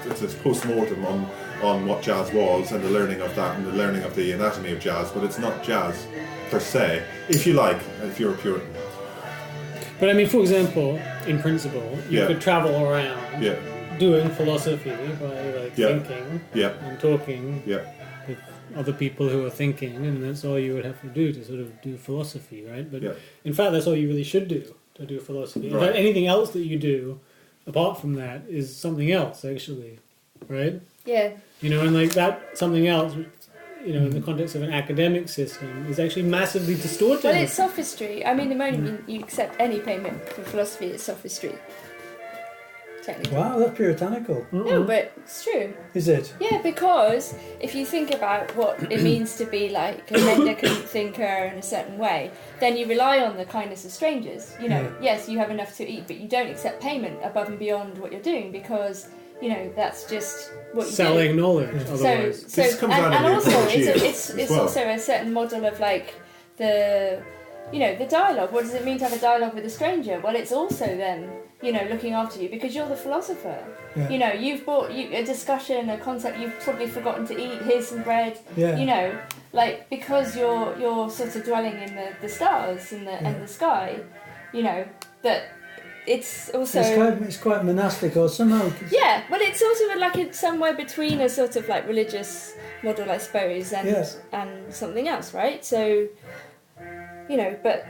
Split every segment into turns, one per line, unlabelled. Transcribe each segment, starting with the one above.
It's a post-mortem on what jazz was and the learning of that and the learning of the anatomy of jazz, but it's not jazz per se, if you like, if you're a Puritan.
But I mean, for example, in principle, you could travel around doing philosophy by thinking and talking with other people who are thinking, and that's all you would have to do to sort of do philosophy, right? But in fact, that's all you really should do to do philosophy. In fact, anything else that you do apart from that is something else, actually, right?
Yeah.
You know, and like that something else, you know, in the context of an academic system, is actually massively distorted.
Well, it's sophistry. I mean, the moment you accept any payment for philosophy, it's sophistry. Technically.
Wow, that's puritanical.
No, but it's true.
Is it?
Yeah, because if you think about what it means to be like a mendicant thinker in a certain way, then you rely on the kindness of strangers. You know, yes, you have enough to eat, but you don't accept payment above and beyond what you're doing because, you know, that's just what you
selling
do.
knowledge. Otherwise,
this comes out
and
of
also it's
well.
also a certain model of like the dialogue. What does it mean to have a dialogue with a stranger? Well, it's also then, you know, looking after you because you're the philosopher. Yeah. You know, you've brought a discussion, a concept you've probably forgotten to eat. Here's some bread. Yeah. You know, like because you're sort of dwelling in the stars and the sky. You know that. It's also
it's quite monastic or somehow.
Yeah, well, it's sort of like somewhere between a sort of like religious model, I suppose, and something else, right? So, you know, but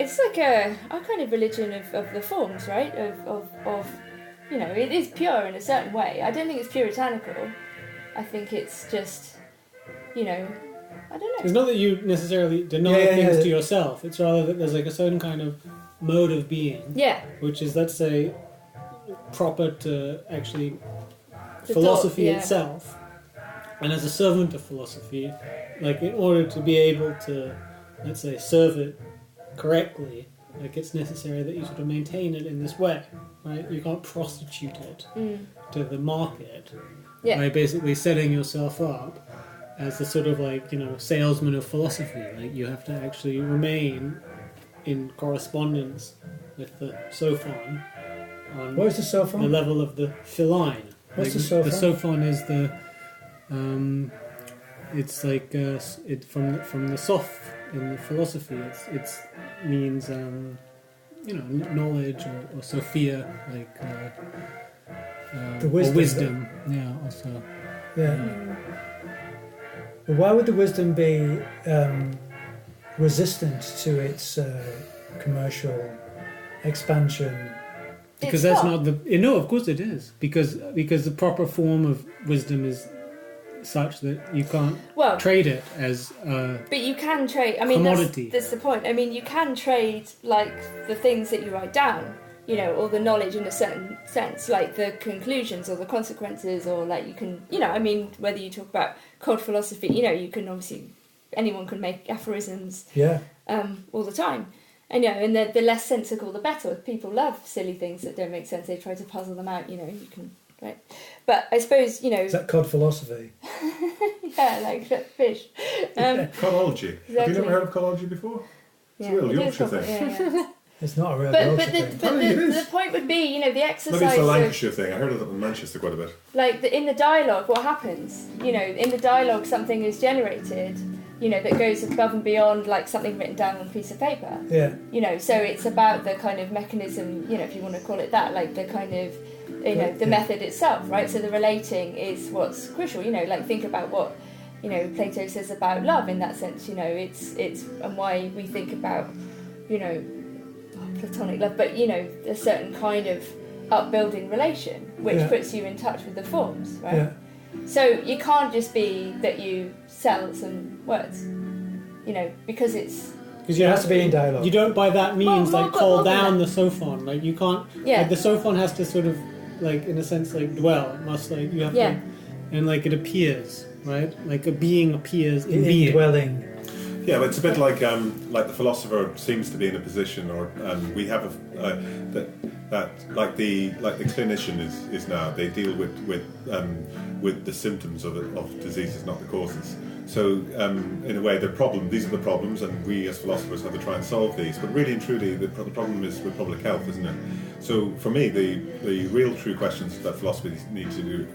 it's like a kind of religion of the forms, right? Of you know, it is pure in a certain way. I don't think it's puritanical. I think it's just, you know, I don't know.
It's not that you necessarily deny things to yourself. It's rather that there's like a certain kind of mode of being, which is, let's say, proper to actually
the
philosophy itself, and as a servant of philosophy, like in order to be able to, let's say, serve it correctly, like it's necessary that you sort of maintain it in this way, right? You can't prostitute it to the market by basically setting yourself up as the sort of like, you know, salesman of philosophy. Like you have to actually remain in correspondence with the sophon on
what is the sophon?
The level of the philine.
What's
like
the sophon?
The sophon is the it's like it from the soph in the philosophy. It means you know, knowledge or sophia, like
the wisdom.
Or wisdom. Yeah, also.
Yeah. But why would the wisdom be resistant to its commercial expansion?
Because that's not the... No, of course it is. Because the proper form of wisdom is such that you can't trade it as
but you can trade... I mean,
commodity.
That's the point. I mean, you can trade, like, the things that you write down, you know, or the knowledge in a certain sense, like the conclusions or the consequences, or like you can... You know, I mean, whether you talk about cold philosophy, you know, you can obviously... Anyone can make aphorisms all the time. And, you know, and the less sensical, the better. People love silly things that don't make sense. They try to puzzle them out, you know, you can... Right. But I suppose, you know...
Is that cod philosophy?
Yeah, like fish.
Codology.
Exactly.
Have you never heard of codology before? It's a real Yorkshire thing.
Yeah.
It's not a real
Yorkshire
thing.
But the point would be, you know, the exercise...
Maybe it's a Lancashire thing. I heard of it in Manchester quite a bit.
Like, in the dialogue, what happens? You know, in the dialogue, something is generated, you know, that goes above and beyond, like, something written down on a piece of paper.
Yeah.
You know, so it's about the kind of mechanism, you know, if you want to call it that, like the kind of... You know, the method itself, right? So the relating is what's crucial. You know, like think about what, you know, Plato says about love in that sense. You know, it's and why we think about, you know, platonic love, but you know, a certain kind of upbuilding relation which puts you in touch with the forms, right? Yeah. So you can't just be that you sell some words, you know, because it's.
Because you have to be in dialogue.
You don't by that means call down the sophon. Like you can't. Yeah. Like the sophon has to sort of. Like in a sense, like dwell. It must like you have to, and like it appears, right? Like a being appears in being.
Dwelling.
Yeah, but it's a bit like the philosopher seems to be in a position, or we have that like the clinician is now. They deal with the symptoms of diseases, not the causes. So in a way, these are the problems, and we as philosophers have to try and solve these. But really and truly, the problem is with public health, isn't it? So for me, the real true questions that philosophy needs to do